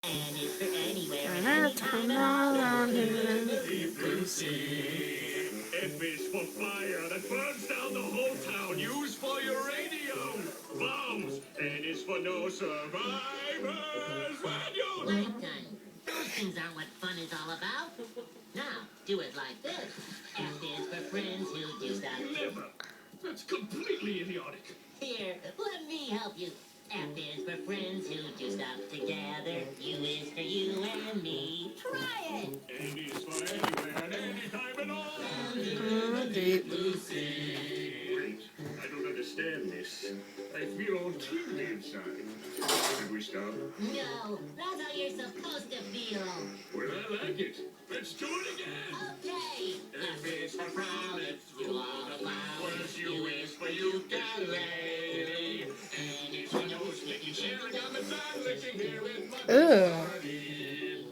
And it's for anywhere and And it's anytime from at all all. around It's here. the deep blue sea. F is for fire that burns down the whole town. Use for your radio. Bombs. N is for no survivors. Radio. Right done. Those things aren't what fun is all about. Now, do it like this. F is for friends who do stuff. Never. That's completely idiotic. Here, let me help you. F is for friends who do stuff together. U is for you and me. Try it. N is for anywhere and anytime and all. Deep. Wait, I don't understand this. I feel all tingly inside. Should we stop? No, that's how you're supposed to feel. Well, I like it. Let's do it again. Okay. F is for frolics, through all the flowers. U is for ukulele. N is for nose licking, sharing on the side, licking here with my Ugh. buddy.